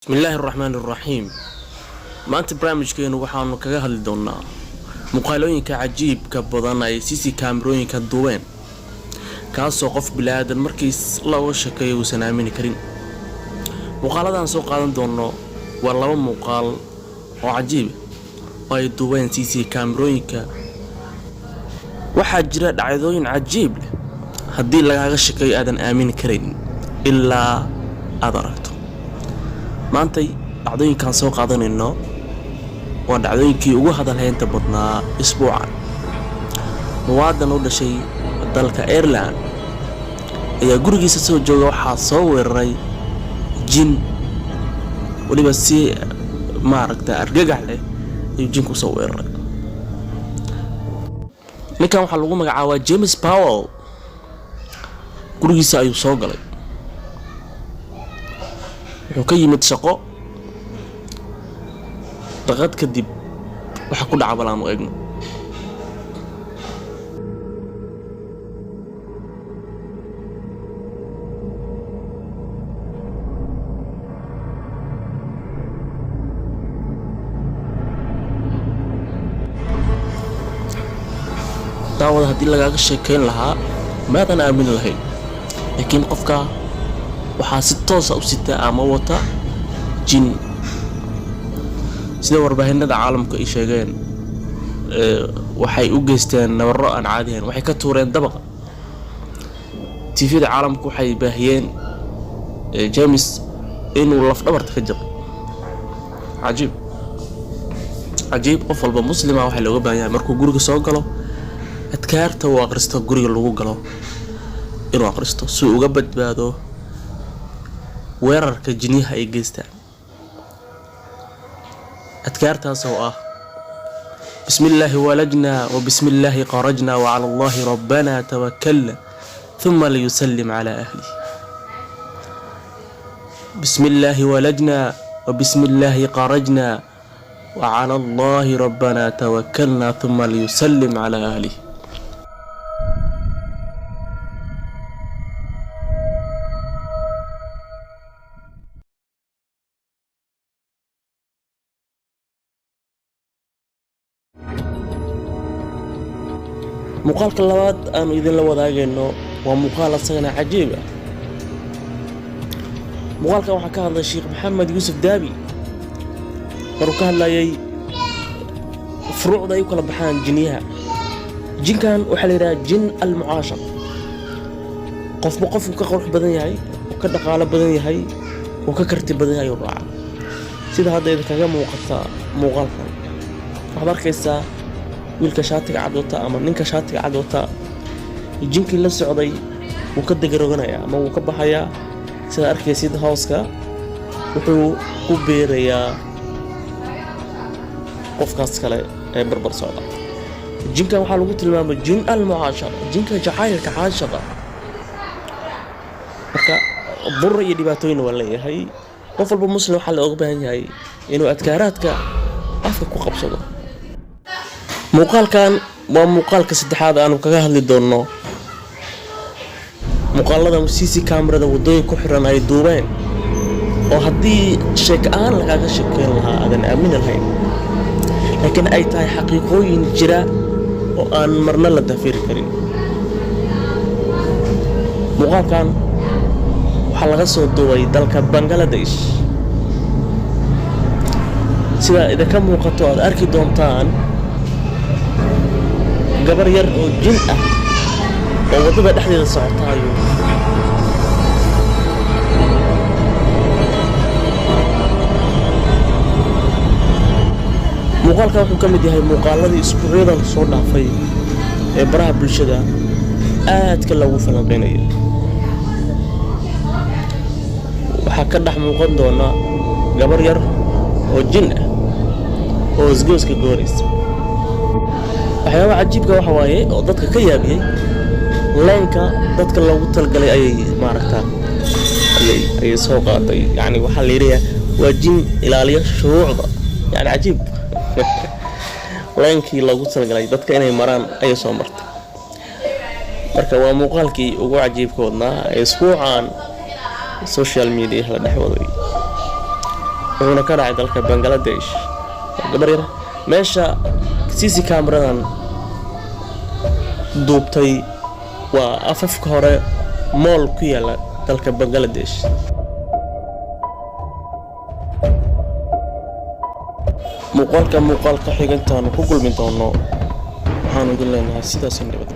بسم الله الرحمن الرحيم maanta barnaamijkeenu waxaanu kaga hadli doonaa muuqaalooyinka cajiibka badan ay CC kaamirooyinka duubeen kaasoo qof bilaadan markiis looga shakeeyo uu sanaamini karin muuqaaladan soo qaadan doono waa laba muuqaal oo cajiib ah ay duubeen CC kaamirooyinka waxaa jira dhacdooyin cajiib leh haddii lagaaga shakeeyo aadan aamin karin ilaa aad aragto maantay dhacdooyinkan soo qaadanayno waa dhacdooyinkii ugu hadalhaynta badnaa isbuucan muwaadan u dhashay dalka Ireland ayaa gurigiisa soo jooga waxaa soo weeraray jin waliba si maaragta argagax leh ayuu jinku soo weeraray ninkan waxaa lagu magacaabaa James Powell gurigiisa ayuu soo galay wuxuu ka yimid shaqo daqad kadib waxa ku dhacay balaanu eegno daawada haddii lagaaga sheekeyn lahaa maadan aamin lahayn laakiin qofka waxaa si toos ah u sitaa ama wata jin sida warbaahinada caalamka ay sheegeen waxay u geysteen nabarro aan caadi ahayn waxay ka tuureen dabaqa TV-da caalamku waxay baahiyeen James inuu laf dhabarta ka jabay cajiib qof walba muslima waxa looga baahan yahay markuu guriga soo galo adkaarta uu akhristo guriga lagu galo inuu akhristo si uu uga badbaado weerarka jinniyaha ay geystaan أذكارتها سواء بسم الله ولجنا وبسم الله خرجنا وعلى الله ربنا توكلنا ثم ليسلم على أهله بسم الله ولجنا وبسم الله خرجنا وعلى الله ربنا توكلنا ثم ليسلم على أهله muuqaalka labaad aanu idin la wadaagayno waa muuqaal asagana cajiib ah muuqaalkan waxaa ka hadlay Sheikh Maxamed Yuusuf Daabi maruu ka hadlayay furuucda ay kala baxaan jinniyaha jinkan waxaa la yiraahdaa jin al-mucaashaq qofba qofku ka qurux badan yahay oo ka dhaqaale badan yahay oo ka karti badan yahay raaca sida hadda idinkaga muuqata muuqaalkan waxaad arkaysaa wiilka shaatiga cad wata ama ninka shaatiga cad wata jinkii la socday wuu ka degaroganaya ama wuu ka baxayaa sida arkaysid hooska wuxuu ku beerayaa qofkaas kale ee barbar socda jinkan waxaa lagu tilmaamay jin al-mucaashaq jinka jacaylka caashaqa marka dur iyo dhibaatooyin waa leeyahay qof walba muslim waxaa looga baahan yahay inuu adkaaraadka afka ku qabsado muuqaalkan waa muuqaalka saddexaad aanu kaga hadli doono muuqaalada CC kaamirada wadooyin ku xiran ay duubeen oo haddii sheek aan lagaaga sheekeyn lahaa aadan aamin lahayn laakiin ay tahay xaqiiqooyin jira oo aan marna la dafiri karin muuqaalkan waxaa laga soo duubay dalka Bangladesh sida idinka muuqato aad arki doontaan gabar yar oo jin ah oo wadada dhexdeeda socotaayo muuqaalka wuxuu ka mid yahay muuqaaladii isbuucyadan soo dhaafay ee baraha bulshada aadka loogu falanqeynayo waxaa ka dhex muuqan doona gabar yar oo jin ah oo isgooska gooraysa waxyaabo cajiibka waxa waaye oo dadka ka yaabiyay leenka dadka loogu talgalay ayay maaragtaa ayay soo qaaday yani waxa la yiraahdaa waa jin ilaaliya shuruucda yani cajiib leenkii loogu talgalay dadka inay maraan ayay soo martay marka waa muuqaalkii ugu cajiibkoodna ee isbuucan social media la dhaxwaday wuxuuna ka dhacay dalka Bangladesh. gabar yar meesha CC cameradan duubtay waa afafka hore mool ku yaala dalka Bangladesh. muuqaalka xigeentaan ku kulmi doono waxaan idin leenahay sidaas nabad.